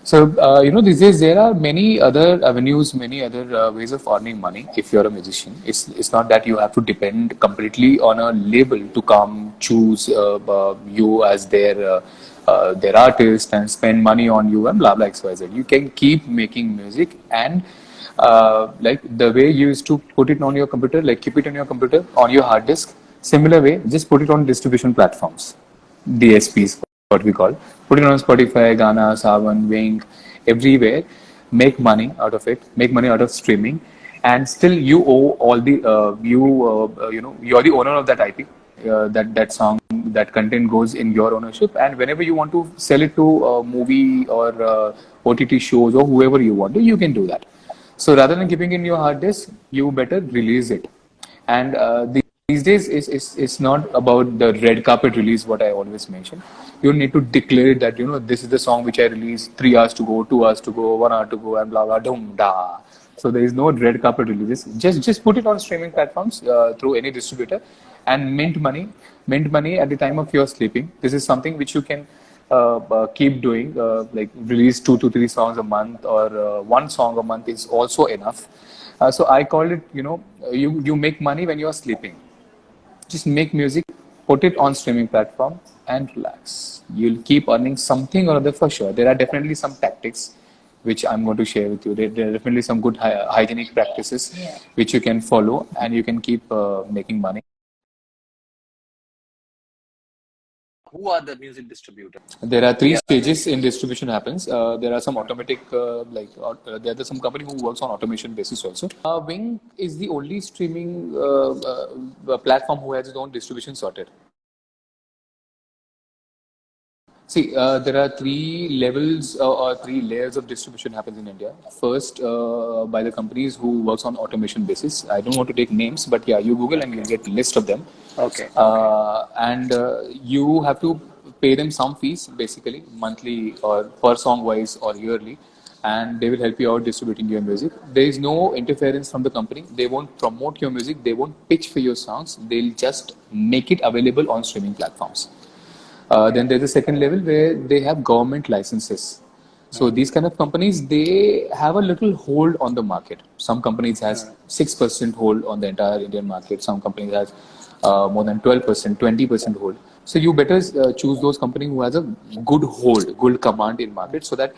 So, these days there are many other avenues, many other ways of earning money if you're a musician. It's not that you have to depend completely on a label to come choose you as their artist and spend money on you and blah blah XYZ. You can keep making music and like the way you used to put it on your computer, like keep it on your computer, on your hard disk. Similar way, just put it on distribution platforms. DSPs, what we call. Put it on Spotify, Ghana, Savan, Wynk, everywhere. Make money out of it. Make money out of streaming, and still you owe all the you're the owner of that IP. That song, that content goes in your ownership, and whenever you want to sell it to a movie or OTT shows or whoever you want to, you can do that. So rather than keeping in your hard disk, you better release it. And these days, it's not about the red carpet release, what I always mention. You need to declare that, this is the song which I released 3 hours to go, 2 hours to go, 1 hour to go, and blah, blah, dum, da. So there is no red carpet releases. Just put it on streaming platforms through any distributor and mint money at the time of your sleeping. This is something which you can keep doing, like release 2 to 3 songs a month or one song a month is also enough. So I call it, you make money when you are sleeping. Just make music, put it on streaming platform and relax. You'll keep earning something or other for sure. There are definitely some tactics which I'm going to share with you. There are definitely some good hygienic practices which you can follow and you can keep making money. Who are the music distributors? There are three stages in distribution happens. There are some automatic, there are some company who works on automation basis also. Wynk is the only streaming platform who has its own distribution sorted. See, there are three levels or three layers of distribution happens in India. First, by the companies who works on automation basis. I don't want to take names, but yeah, you Google and you'll get list of them. Okay. And you have to pay them some fees, basically monthly or per song wise or yearly, and they will help you out distributing your music. There is no interference from the company. They won't promote your music. They won't pitch for your songs. They'll just make it available on streaming platforms. Then there's a second level where they have government licenses. So these kind of companies, they have a little hold on the market. Some companies has 6% hold on the entire Indian market. Some companies has more than 12%, 20% hold. So you better choose those companies who has a good hold, good command in market, so that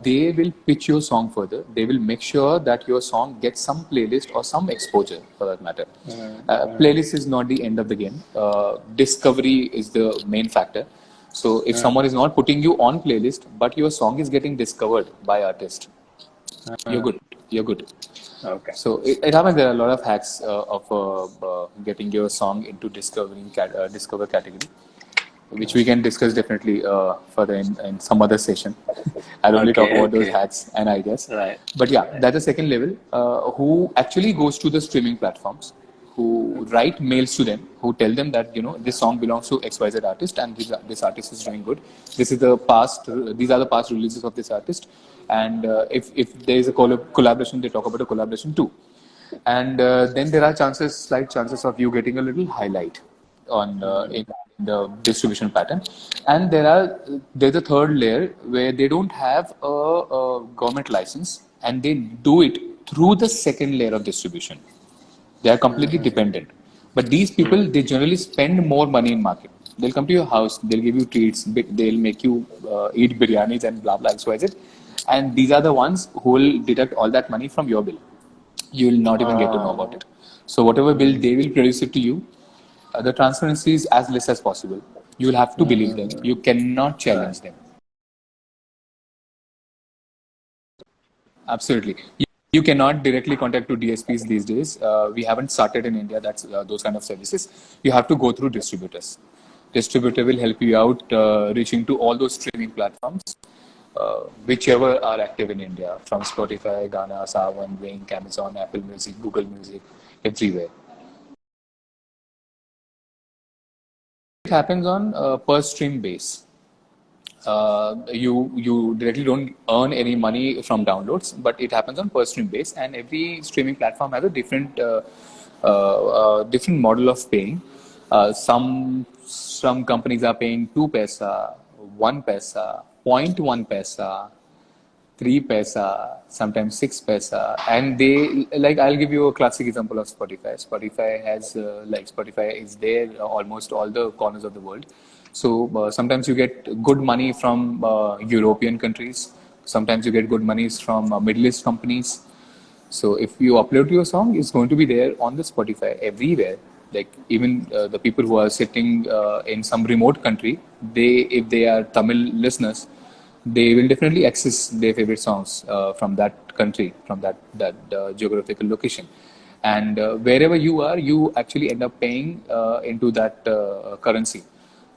they will pitch your song further. They will make sure that your song gets some playlist or some exposure, for that matter. Playlist is not the end of the game. Discovery is the main factor. So if someone is not putting you on playlist, but your song is getting discovered by artist, you're good. You're good. Okay. So it happens. There are a lot of hacks of getting your song into discover category, which we can discuss definitely further in some other session. I'll only talk about those hacks and ideas. Right. But yeah, that's the second level. Who actually goes to the streaming platforms, who write mails to them, who tell them that this song belongs to XYZ artist and this artist is doing good. This is the past. These are the past releases of this artist, and if there is a collaboration, they talk about a collaboration too. And then there are slight chances of you getting a little highlight on in the distribution pattern. And there's a third layer where they don't have a government license and they do it through the second layer of distribution. They are completely dependent. But these people, they generally spend more money in market. They'll come to your house, they'll give you treats, they'll make you eat biryanis and blah blah XYZ. And these are the ones who will deduct all that money from your bill. You will not even get to know about it. So whatever bill they will produce it to you, the transparency is as less as possible. You will have to believe them. You cannot challenge them. Absolutely. You cannot directly contact to DSPs these days. We haven't started in India. That's those kind of services. You have to go through distributors. Distributor will help you out reaching to all those streaming platforms, whichever are active in India, from Spotify, Ghana, Savan, Wynk, Amazon, Apple Music, Google Music, everywhere. It happens on per stream base. you directly don't earn any money from downloads, but it happens on per stream base, and every streaming platform has a different model of paying. Some companies are paying 2 paisa, 1 paisa, 0.1 paisa, 3 paisa, sometimes 6 paisa, and they like. I'll give you a classic example of Spotify. Spotify has Spotify is there almost all the corners of the world. So sometimes you get good money from European countries. Sometimes you get good monies from Middle East companies. So if you upload your song, it's going to be there on the Spotify everywhere. Like even the people who are sitting in some remote country, if they are Tamil listeners, they will definitely access their favorite songs from that country, from that geographical location. And wherever you are, you actually end up paying into that currency.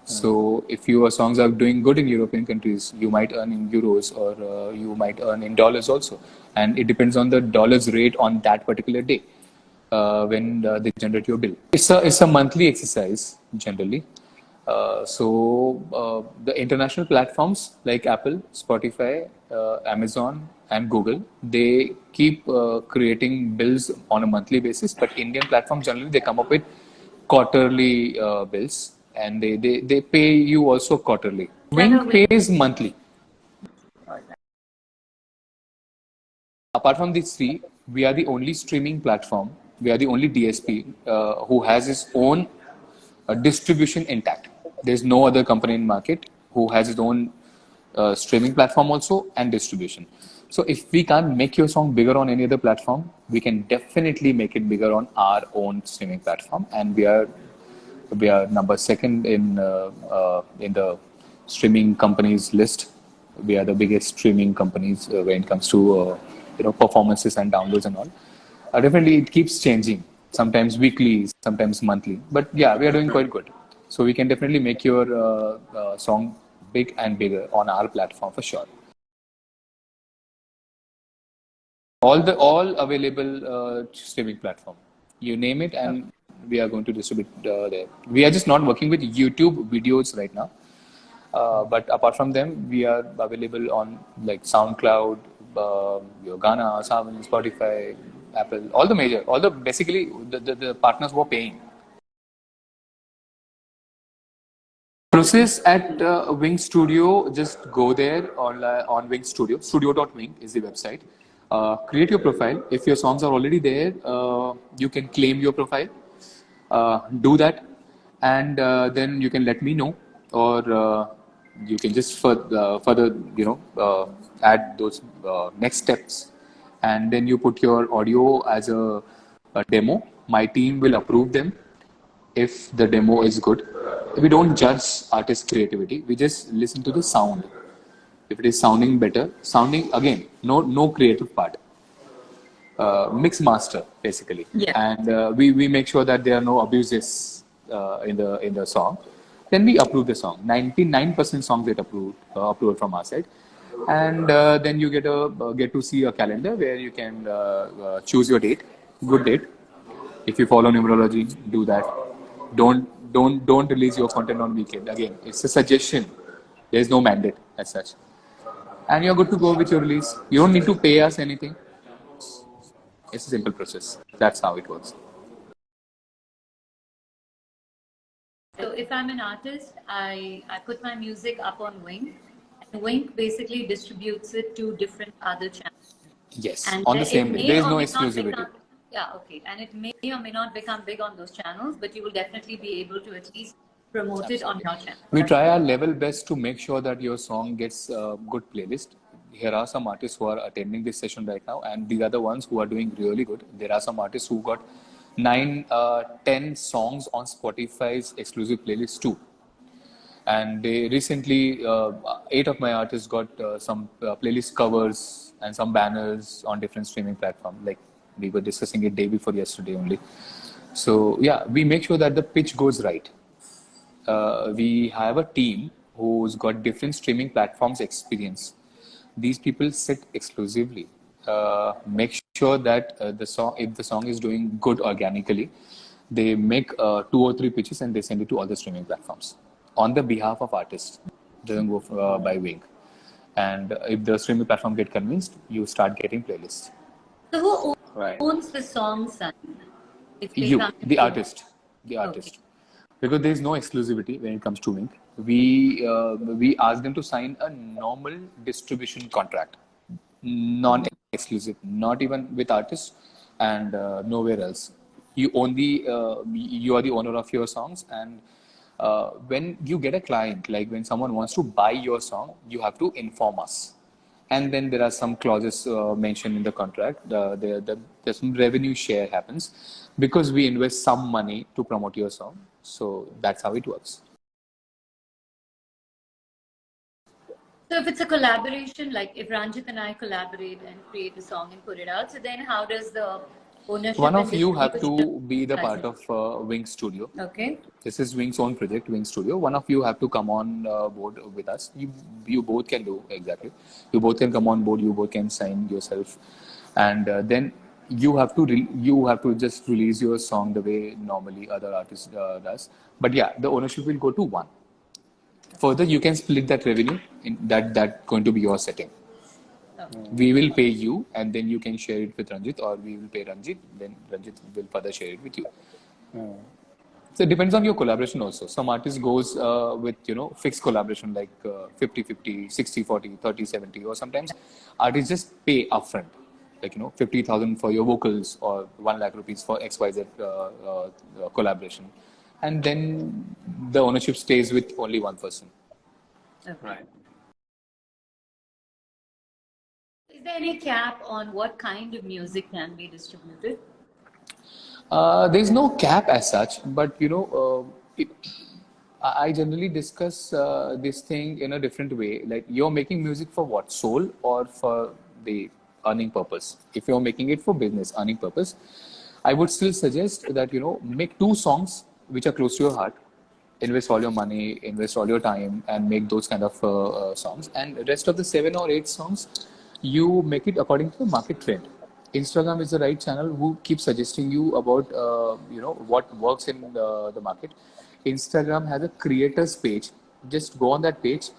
So if your songs are doing good in European countries, you might earn in euros, or you might earn in dollars also. And it depends on the dollars rate on that particular day when they generate your bill. It's a monthly exercise generally. The international platforms like Apple, Spotify, Amazon, and Google, they keep creating bills on a monthly basis. But Indian platforms generally they come up with quarterly bills, and they pay you also quarterly. Wynk pays monthly. Apart from these three, we are the only streaming platform. We are the only DSP who has its own distribution intact. There's no other company in market who has its own streaming platform also and distribution. So if we can't make your song bigger on any other platform, we can definitely make it bigger on our own streaming platform, and we are number second in the streaming companies list. We are the biggest streaming companies when it comes to performances and downloads and all. Definitely, it keeps changing. Sometimes weekly, sometimes monthly. But yeah, we are doing quite good. So we can definitely make your song big and bigger on our platform for sure. All available streaming platform. You name it, and we are going to distribute there. We are just not working with YouTube videos right now. But apart from them, we are available on like SoundCloud, your Ghana, Saavn, Spotify, Apple, all the basically the partners who are paying. Process at Wynk Studio, just go there on Wynk Studio. Studio.wynk is the website. Create your profile. If your songs are already there, you can claim your profile. Do that, and then you can let me know, or you can just further add those next steps, and then you put your audio as a demo. My team will approve them if the demo is good. We don't judge artist creativity. We just listen to the sound. If it is sounding better, sounding again, no creative part. Mix master basically, and we make sure that there are no abuses in the song. Then we approve the song. 99% songs get approved from our side, and then you get to see a calendar where you can choose your date, good date. If you follow numerology, do that. Don't release your content on weekend. Again, it's a suggestion. There is no mandate as such, and you're good to go with your release. You don't need to pay us anything. It's a simple process. That's how it works. So if I'm an artist, I put my music up on Wynk, and Wynk basically distributes it to different other channels. Yes, And on the same day. There is no may not exclusivity. become- yeah, okay. And it may or may not become big on those channels, but you will definitely be able to at least promote it on your channel. We try our level best to make sure that your song gets a good playlist. Here are some artists who are attending this session right now, and these are the ones who are doing really good. There are some artists who got 9, 10 songs on Spotify's exclusive playlist too. And they recently, 8 of my artists got some playlist covers and some banners on different streaming platforms. Like we were discussing it day before yesterday only. So yeah, we make sure that the pitch goes right. We have a team who's got different streaming platforms experience. These people sit exclusively, make sure that if the song is doing good organically, they make 2 or 3 pitches and they send it to all the streaming platforms on the behalf of artists. doesn't go by Wynk. And if the streaming platform get convinced, you start getting playlists. So who Right. owns the song, son? If they You, come the into artist, the okay. artist, because there is no exclusivity when it comes to Wynk. We ask them to sign a normal distribution contract, non-exclusive, not even with artists, and nowhere else. You are the owner of your songs, and when you get a client, like when someone wants to buy your song, you have to inform us. And then there are some clauses mentioned in the contract. There's some revenue share happens because we invest some money to promote your song. So that's how it works. So if it's a collaboration, like if Ranjith and I collaborate and create a song and put it out, so then how does the ownership One and of you have distribution to be the part happen? of Wynk Studio. Okay. This is Wynk's own project, Wynk Studio. One of you have to come on board with us. You both can do exactly. You both can come on board. You both can sign yourself, and then you have to just release your song the way normally other artists does. But yeah, the ownership will go to one. Further, you can split that revenue. In that going to be your setting. We will pay you, and then you can share it with Ranjit, or we will pay Ranjit. Then Ranjit will further share it with you. So it depends on your collaboration also. Some artist goes with, fixed collaboration like 50-50, 60-40, 30-70, or sometimes artists just pay upfront, like, 50,000 for your vocals or 1 lakh rupees for XYZ collaboration. And then the ownership stays with only one person. Okay. Right. Is there any cap on what kind of music can be distributed? There's no cap as such, but I generally discuss this thing in a different way. Like, you're making music for what? Soul or for the earning purpose? If you're making it for business, earning purpose, I would still suggest that, make 2 songs which are close to your heart. Invest all your money, invest all your time, and make those kind of songs. And the rest of the 7 or 8 songs, you make it according to the market trend. Instagram is the right channel who keeps suggesting you about what works in the market. Instagram has a creators page. Just go on that page,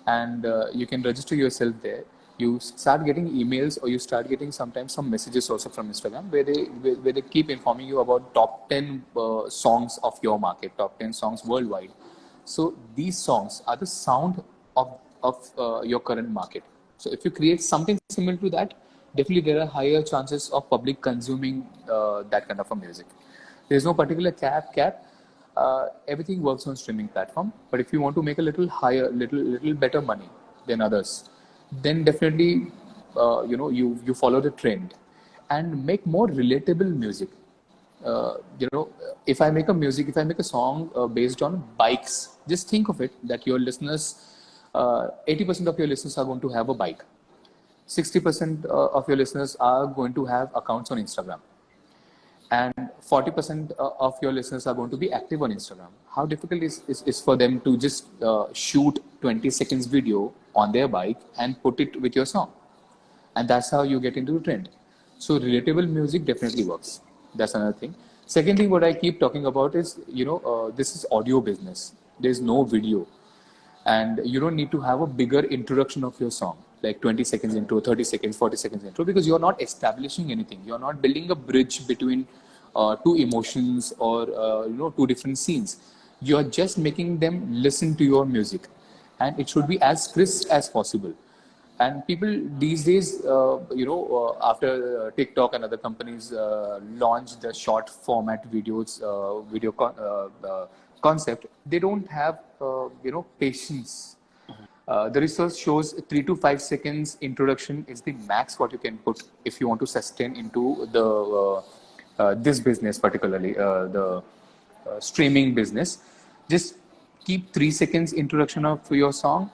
and you can register yourself there. You start getting emails, or you start getting sometimes some messages also from Instagram, where they keep informing you about top 10 songs of your market, top 10 songs worldwide. So these songs are the sound of your current market. So if you create something similar to that, definitely there are higher chances of public consuming that kind of a music. There's no particular cap. Everything works on streaming platform. But if you want to make a little higher, little better money than others, then definitely you follow the trend and make more relatable music. If I make a song based on bikes, just think of it that your listeners, 80% of your listeners are going to have a bike. 60% of your listeners are going to have accounts on Instagram, and 40% of your listeners are going to be active on Instagram. How difficult is for them to just shoot 20 seconds video on their bike and put it with your song? And that's how you get into the trend. So relatable music definitely works. That's another thing. Second thing, what I keep talking about is, this is audio business. There's no video, and you don't need to have a bigger introduction of your song, like 20 seconds intro, 30 seconds, 40 seconds intro, because you're not establishing anything. You're not building a bridge between two emotions, or 2 different scenes. You're just making them listen to your music, and it should be as crisp as possible. And people these days, after TikTok and other companies launch the short format concept, they don't have patience. The research shows 3 to 5 seconds introduction is the max what you can put if you want to sustain into the this business, particularly the streaming business. Just keep 3 seconds introduction of your song,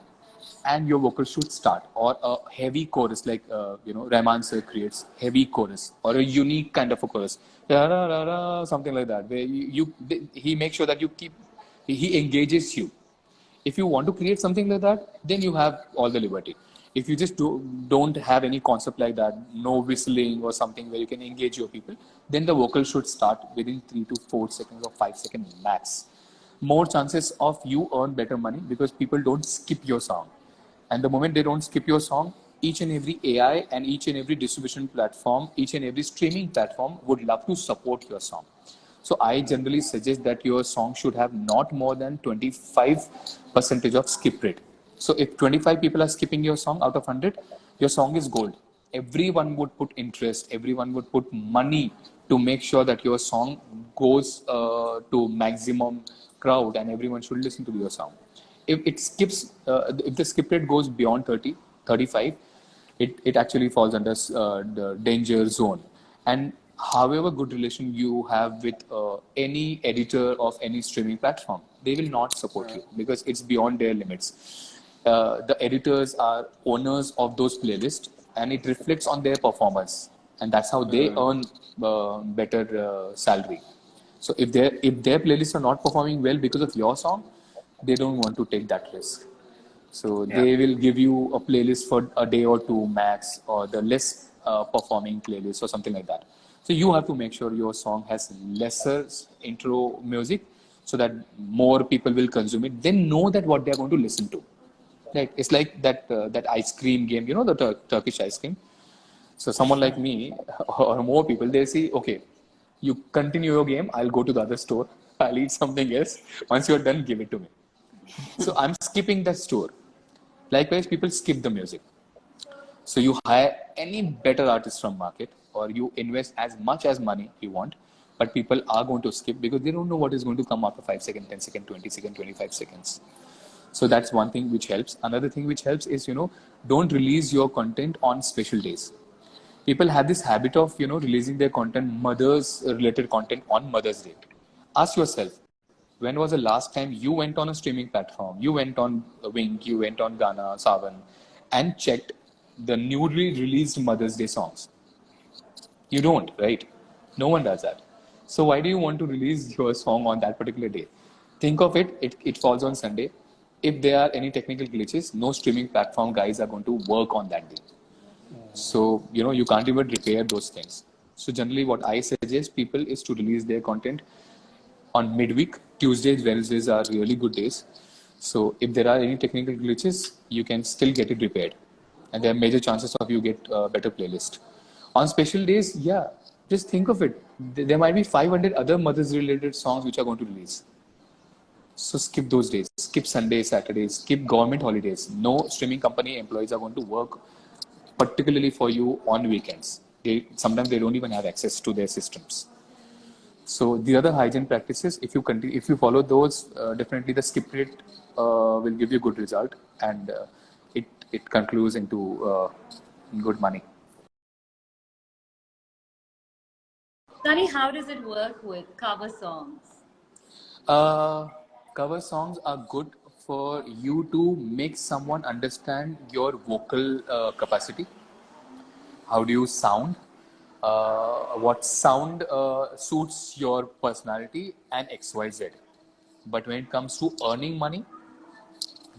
and your vocal should start, or a heavy chorus, like Rahman sir creates heavy chorus, or a unique kind of a chorus, something like that, where he makes sure that he engages you. If you want to create something like that, then you have all the liberty. If you just don't have any concept like that, no whistling or something where you can engage your people, then the vocal should start within 3 to 4 seconds or 5 seconds max. more chances of you earn better money because people don't skip your song. And the moment they don't skip your song, each and every AI and each and every distribution platform, each and every streaming platform would love to support your song. So I generally suggest that your song should have not more than 25% of skip rate. So if 25 people are skipping your song out of 100, your song is gold. Everyone would put interest, everyone would put money to make sure that your song goes to maximum crowd and everyone should listen to your song. If it skips, if the skip rate goes beyond 30, 35, it actually falls under the danger zone. And however good relation you have with any editor of any streaming platform, they will not support you because it's beyond their limits. The editors are owners of those playlists and it reflects on their performance, and that's how they earn better salary. So if their playlists are not performing well because of your song, they don't want to take that risk. So they will give you a playlist for a day or two max, or the less performing playlist or something like that. So you have to make sure your song has lesser intro music so that more people will consume it. They know that what they're going to listen to. Right? It's like that ice cream game, you know, the Turkish ice cream. So someone like me or more people, they say, okay, you continue your game. I'll go to the other store. I'll eat something else. Once you're done, give it to me. So I'm skipping that store. Likewise, people skip the music. So you hire any better artist from market, or you invest as much as money you want, but people are going to skip because they don't know what is going to come after 5 seconds, 10 seconds, 20 seconds, 25 seconds. So that's one thing which helps. Another thing which helps is, don't release your content on special days. People have this habit of, releasing their content, mothers related content on Mother's Day. Ask yourself, when was the last time you went on a streaming platform, you went on Wynk, you went on Ghana, Savan, and checked the newly released Mother's Day songs? You don't, right? No one does that. So why do you want to release your song on that particular day? Think of it falls on Sunday. If there are any technical glitches, no streaming platform guys are going to work on that day. So, you can't even repair those things. So generally what I suggest people is to release their content on midweek. Tuesdays, Wednesdays are really good days. So if there are any technical glitches, you can still get it repaired. And there are major chances of you get a better playlist. On special days, yeah, just think of it. There might be 500 other mothers related songs which are going to release. So skip those days. Skip Sundays, Saturdays, skip government holidays. No streaming company employees are going to work particularly for you on weekends. Sometimes they don't even have access to their systems. So the other hygiene practices, if you follow those, definitely the skip rate will give you good result, and it concludes into good money. Sunny, how does it work with cover songs? Cover songs are good for you to make someone understand your vocal capacity. How do you sound? What sound suits your personality and XYZ. But when it comes to earning money,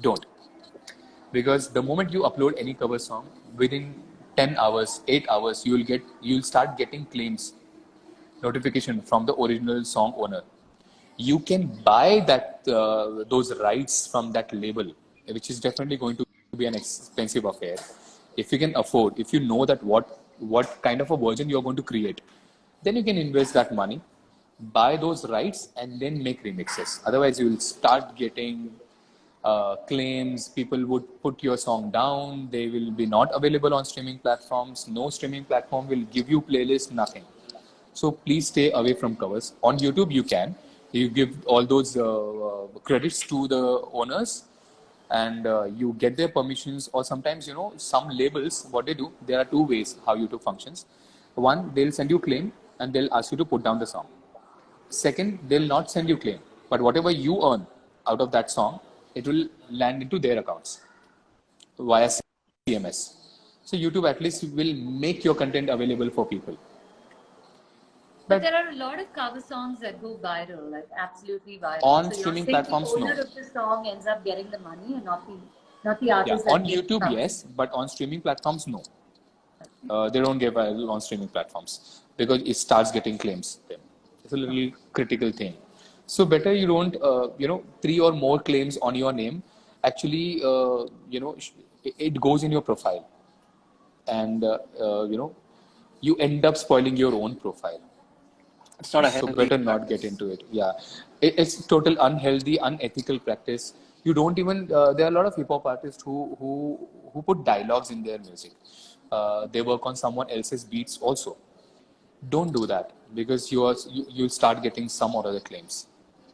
don't. Because the moment you upload any cover song, within 10 hours, 8 hours, you'll start getting claims, notification from the original song owner. You can buy those rights from that label, which is definitely going to be an expensive affair. If you can afford, if you know that what kind of a version you're going to create, then you can invest that money, buy those rights, and then make remixes. Otherwise, you will start getting claims. People would put your song down. They will be not available on streaming platforms. No streaming platform will give you playlist, nothing. So please stay away from covers. On YouTube, you give all those credits to the owners, and you get their permissions. Or sometimes, some labels, what they do, there are two ways how YouTube functions. One, they'll send you claim and they'll ask you to put down the song. Second, they'll not send you claim, but whatever you earn out of that song, it will land into their accounts via CMS. So YouTube at least will make your content available for people. But there are a lot of cover songs that go viral, like absolutely viral. On so streaming you're saying platforms, the owner no. of the song ends up getting the money and not the artist. Yeah, on YouTube, yes, but on streaming platforms, no. They don't get viral on streaming platforms because it starts getting claims. It's a little critical thing. So better you don't, 3 or more claims on your name. Actually, it goes in your profile, and you end up spoiling your own profile. It's not a So healthy better not get practice. into it. Yeah, it's total unhealthy, unethical practice. You don't even. There are a lot of hip hop artists who put dialogues in their music. They work on someone else's beats also. Don't do that because you'll start getting some or other claims.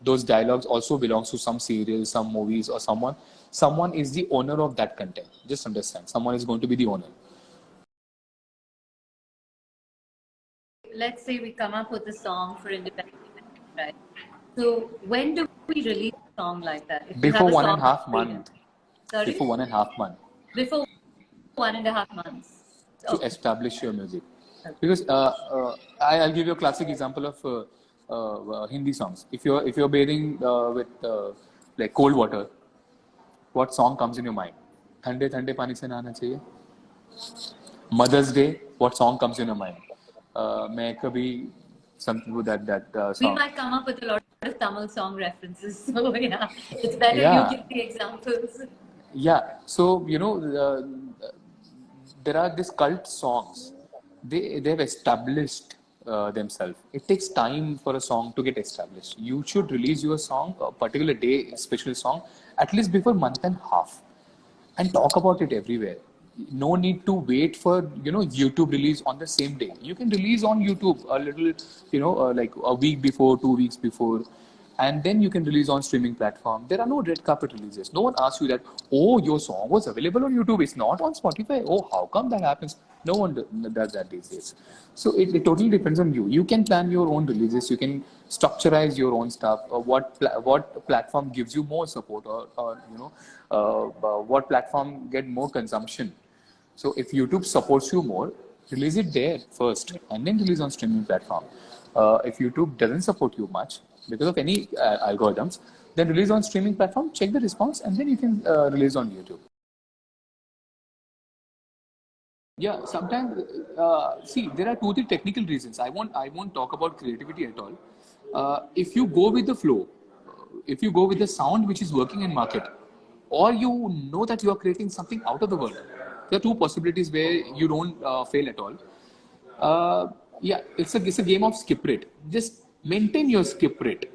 Those dialogues also belongs to some serial, some movies, or someone. Someone is the owner of that content. Just understand. Someone is going to be the owner. Let's say we come up with a song for independent, right? So when do we release a song like that? If you have Before a one and song a that's half brilliant. month. Sorry? Before 1.5 month. Before 1.5 months. To Okay. establish your music. Okay. Because I'll give you a classic example of Hindi songs. If you're bathing with like cold water, what song comes in your mind? ठंडे ठंडे पानी से नहाना चाहिए. Mother's Day, what song comes in your mind? मैं कभी something with that We song. might come up with a lot of Tamil song references. So yeah, it's better you Yeah, give the examples. yeah. So there are these cult songs. They've established themselves. It takes time for a song to get established. You should release your song, a particular day, special song, at least before month and half, and talk about it everywhere. No need to wait for YouTube release on the same day. You can release on YouTube a little, like a week before, 2 weeks before, and then you can release on streaming platform. There are no red carpet releases. No one asks you that, oh, your song was available on YouTube, it's not on Spotify. Oh, how come that happens? No one does that these days. So it totally depends on you. You can plan your own releases. You can structureize your own stuff. What platform gives you more support, or what platform get more consumption. So if YouTube supports you more, release it there first, and then release on streaming platform. If YouTube doesn't support you much because of any algorithms, then release on streaming platform. Check the response, and then you can release on YouTube. Yeah, sometimes see there are 2 3 technical reasons. I won't talk about creativity at all. If you go with the flow, if you go with the sound which is working in market, or you know that you are creating something out of the world, there are 2 possibilities where you don't fail at all. Uh, yeah, it's a game of skip rate. Just maintain your skip rate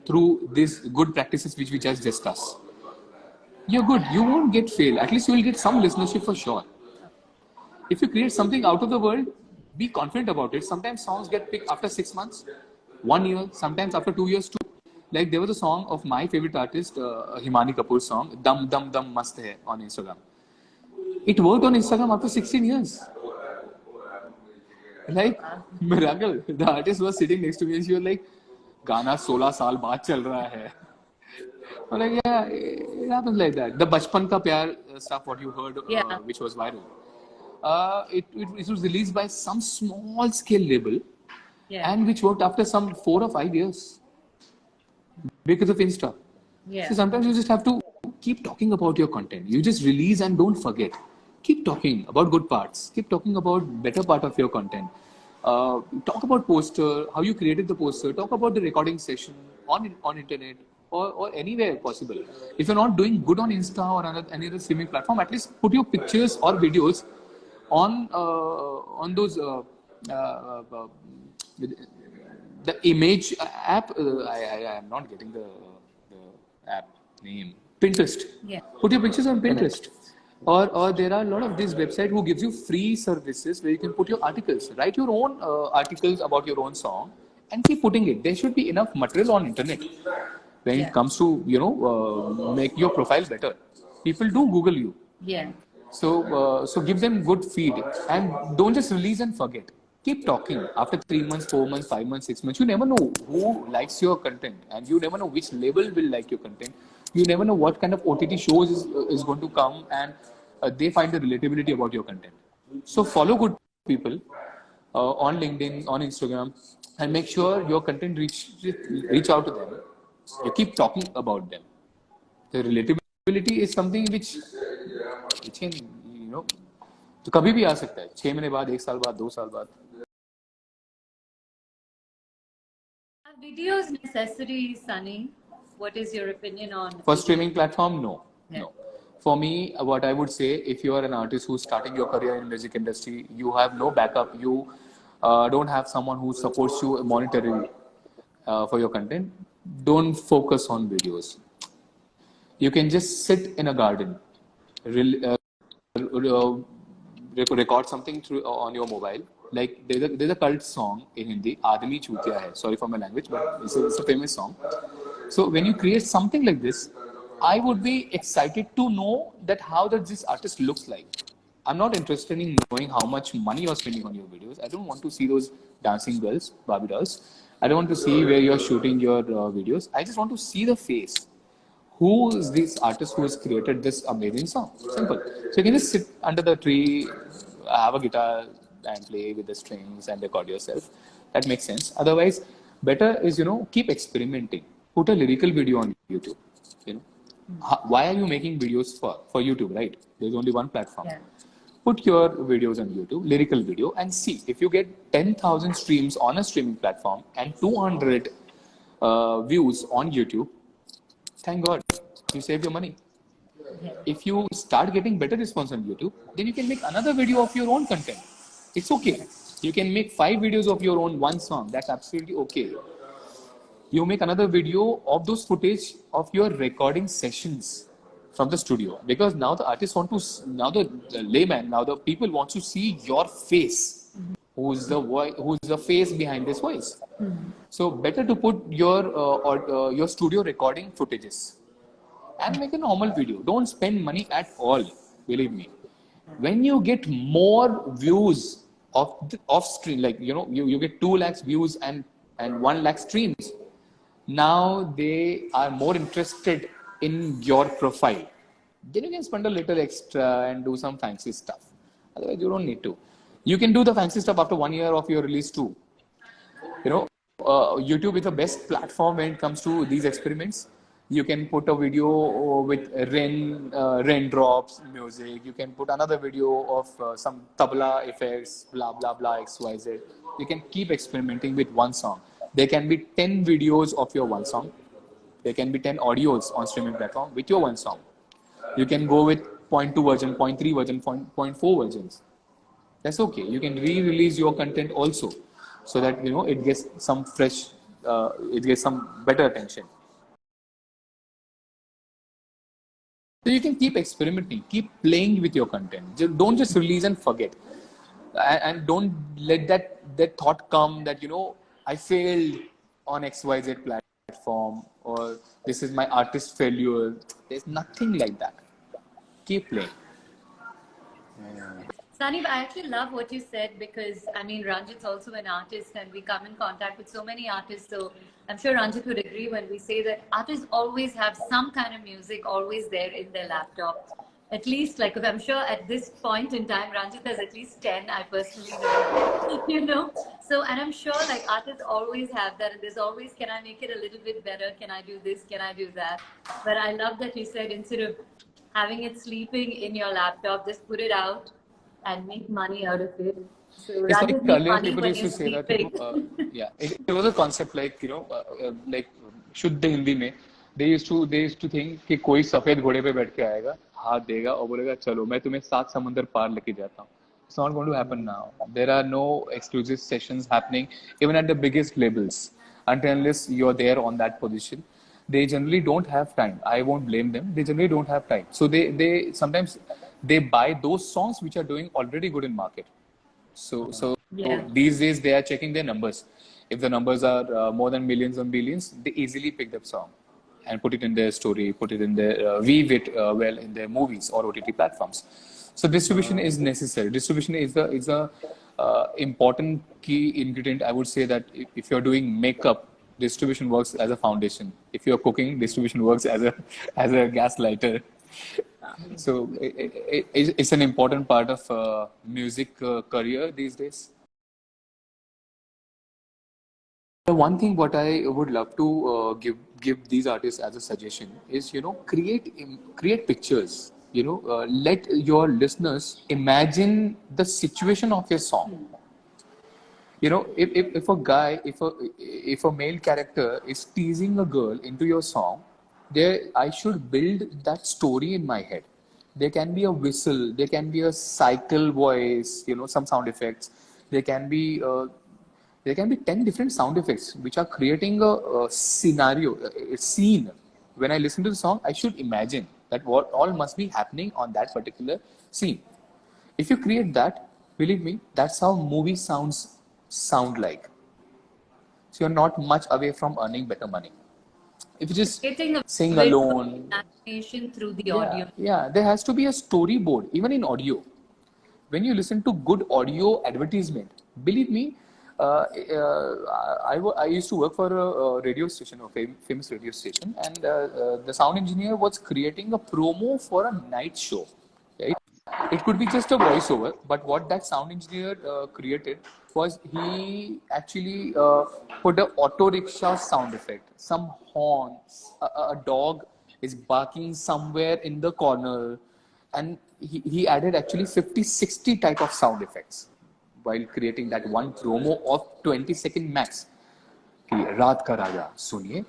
through these good practices which we just discussed. You're good. You won't get fail. At least you will get some listenership for sure. If you create something out of the world, be confident about it. Sometimes songs get picked after 6 months, 1 year, sometimes after 2 years too. Like there was a song of my favorite artist, Himani Kapoor's song, Dum Dum Dum Mast Hai on Instagram. It worked on Instagram after 16 years. Like, miracle. The artist was sitting next to me and she was like, गाना 16 साल बाद चल रहा है. I'm like, yeah, it happens like that. The Bachpan Ka Pyar stuff, what you heard, Yeah. which was viral. It was released by some small scale label, Yeah. and which worked after some 4 or 5 years because of Insta. Yeah. So sometimes you just have to keep talking about your content. You just release and don't forget. Keep talking about good parts. Keep talking about better part of your content. Talk about poster, how you created the poster. Talk about the recording session on internet, or anywhere possible. If you're not doing good on Insta or any other streaming platform, at least put your pictures or videos on those the image app. I am not getting the app name. Pinterest. Yeah. Put your pictures on Pinterest. Or there are a lot of these websites who gives you free services where you can put your articles. Write your own articles about your own song and keep putting it. There should be enough material on internet when Yeah. it comes to make your profile better. People do Google you. Yeah. So give them good feed and don't just release and forget. Keep talking after 3 months, 4 months, 5 months, 6 months. You never know who likes your content, and you never know which label will like your content. You never know what kind of OTT shows is going to come, and they find the relatability about your content. So follow good people on LinkedIn, on Instagram, and make sure your content reach out to them. You keep talking about them. The relatability is something which can, तो कभी भी आ सकता है 6 महीने बाद 1 साल बाद 2 साल बाद. Videos necessary, Sunny. What is your opinion on For streaming platform, no. Yeah. No. For me, what I would say, if you are an artist who's starting your career in music industry, you have no backup, you don't have someone who supports you monetarily for your content, don't focus on videos. You can just sit in a garden, record something through on your mobile. Like there's a cult song in Hindi, Aadmi Chutiya Hai. Sorry for my language, but it's a famous song. So when you create something like this, I would be excited to know that how does this artist looks like. I'm not interested in knowing how much money you're spending on your videos. I don't want to see those dancing girls, Barbie dolls. I don't want to see where you're shooting your videos. I just want to see the face. Who is this artist who has created this amazing song? Simple. So you can just sit under the tree, have a guitar and play with the strings and record yourself. That makes sense. Otherwise, better is, keep experimenting. Put a lyrical video on YouTube. You know, why are you making videos for YouTube, right? There's only one platform. Yeah. Put your videos on YouTube, lyrical video, and see if you get 10,000 streams on a streaming platform and 200 views on YouTube. Thank God, you save your money. Yeah. If you start getting better response on YouTube, then you can make another video of your own content. It's okay. You can make 5 videos of your own, one song. That's absolutely okay. You make another video of those footage of your recording sessions from the studio, because now the artists want to, now the layman, now the people want to see your face. Who's the face behind this voice? So better to put your studio recording footages and make a normal video. Don't spend money at all. Believe me. When you get more views of stream, like you get 2 lakhs views and 1 lakh streams. Now they are more interested in your profile. Then you can spend a little extra and do some fancy stuff. Otherwise, you don't need to. You can do the fancy stuff after 1 year of your release too. YouTube is the best platform when it comes to these experiments. You can put a video with raindrops music. You can put another video of some tabla effects, blah blah blah, XYZ. You can keep experimenting with one song. There can be 10 videos of your one song. There can be 10 audios on streaming platform with your one song. You can go with 0.2 version, 0.3 version, 0.4 versions. That's okay. You can re-release your content also, so that it gets some fresh, it gets some better attention. So you can keep experimenting, keep playing with your content. Don't just release and forget, and don't let that thought come that I failed on XYZ platform, or this is my artist failure. There's nothing like that. Keep playing. Sanib, I actually love what you said, because Ranjith's also an artist and we come in contact with so many artists. So I'm sure Ranjith would agree when we say that artists always have some kind of music always there in their laptop. At least, like, I'm sure at this point in time, Ranjith has at least 10, I personally know, So, and I'm sure like artists always have that. And there's always, can I make it a little bit better? Can I do this? Can I do that? But I love that you said, instead of having it sleeping in your laptop, just put it out and make money out of it. So it's like earlier people when used to say that, sleeping. it was a concept like, like शुद्ध हिंदी में they used to think कि कोई सफेद घोड़े पे बैठ के आएगा, हाथ देगा और बोलेगा चलो मैं तुम्हें 7 समुंदर पार लेके जाता हूँ. It's not going to happen now. There are no exclusive sessions happening even at the biggest labels until unless you're there on that position. They generally don't have time. I won't blame them. They generally don't have time. So they sometimes they buy those songs which are doing already good in market. So these days they are checking their numbers. If the numbers are more than millions and billions, they easily pick that song and put it in their story, put it in their weave it well in their movies or OTT platforms. So distribution is necessary. Distribution is a important key ingredient. I would say that if you're doing makeup, distribution works as a foundation. If you're cooking, distribution works as a gas lighter. So it's an important part of music career these days. The one thing what I would love to give these artists as a suggestion is create pictures. Let your listeners imagine the situation of your song. You know, if a guy, if a male character is teasing a girl into your song, there I should build that story in my head. There can be a whistle, there can be a cycle voice, you know, some sound effects. There can be there can be 10 different sound effects which are creating a scenario, a scene. When I listen to the song, I should imagine that what all must be happening on that particular scene. If you create that, believe me, that's how movie sounds sound like. So you're not much away from earning better money. If you just Creating a sing visual alone, animation through the yeah, audio. yeah, there has to be a storyboard, even in audio. When you listen to good audio advertisement, believe me, I used to work for a radio station, a famous radio station, and the sound engineer was creating a promo for a night show. Right? It could be just a voiceover, but what that sound engineer created was he actually put a auto rickshaw sound effect, some horns, a dog is barking somewhere in the corner, and he added actually 50, 60 type of sound effects while creating that one promo of 20-second max. कि रात का राजा सुनिए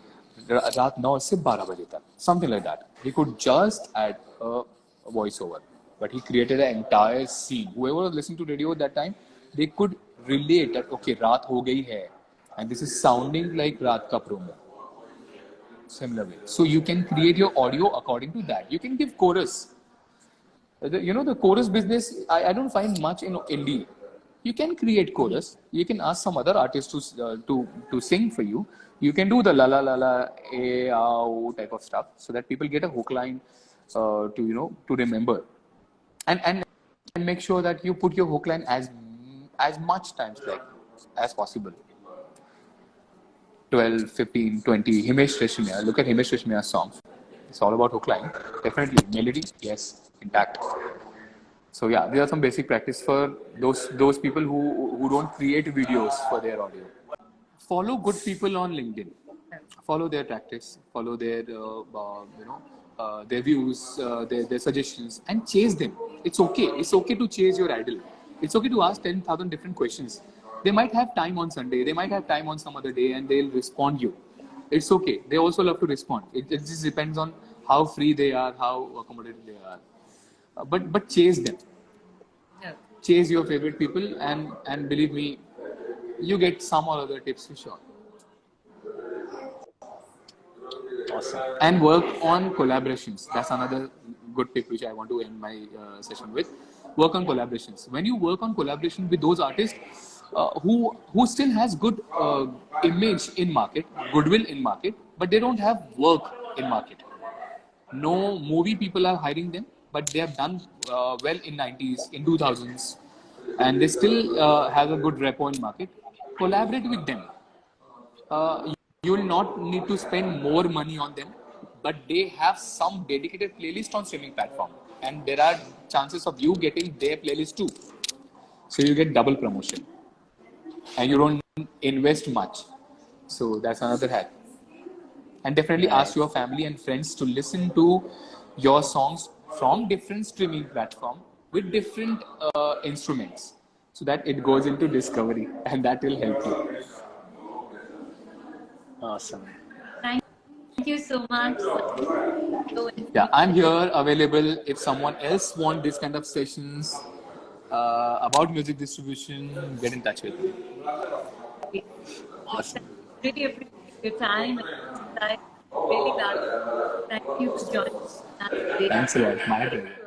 रात 9 से 12 बजे तक, something like that. He could just add a voiceover, but he created an entire scene. Whoever was listening to radio at that time, they could relate that okay, रात हो गई है, and this is sounding like रात का promo. Similar way, so you can create your audio according to that. You can give chorus. You know, the chorus business, I don't find much in indie. You can create chorus. You can ask some other artists to sing for you. You can do the la la la la a ow type of stuff so that people get a hook line to to remember, and make sure that you put your hook line as much times like as possible. 12, 15, 20. Himesh Reshmiya. Look at Himesh Reshmiya's songs. It's all about hook line. Definitely. Melody, yes, intact. So yeah, these are some basic practice for those people who don't create videos for their audio. Follow good people on LinkedIn. Follow their practice. Follow their their views, their suggestions, and chase them. It's okay. It's okay to chase your idol. It's okay to ask 10,000 different questions. They might have time on Sunday. They might have time on some other day, and they'll respond you. It's okay. They also love to respond. It just depends on how free they are, how accommodated they are. But chase them. Yeah. Chase your favorite people, and believe me, you get some or other tips for sure. Awesome. And work on collaborations. That's another good tip which I want to end my session with. Work on collaborations. When you work on collaboration with those artists who still has good image in market, goodwill in market, but they don't have work in market. No movie people are hiring them, but they have done well in 90s, in 2000s, and they still have a good repo in market. Collaborate with them. You will not need to spend more money on them, but they have some dedicated playlist on streaming platform, and there are chances of you getting their playlist too. So you get double promotion, and you don't invest much. So that's another hack. And definitely ask your family and friends to listen to your songs from different streaming platform with different instruments, so that it goes into discovery, and that will help you. Awesome. Thank you so much. So Yeah, I'm here available if someone else want this kind of sessions about music distribution. Get in touch with me. awesome. Really appreciate your time and insight. Really valuable. Thank you for joining us today. Thanks a lot. My pleasure.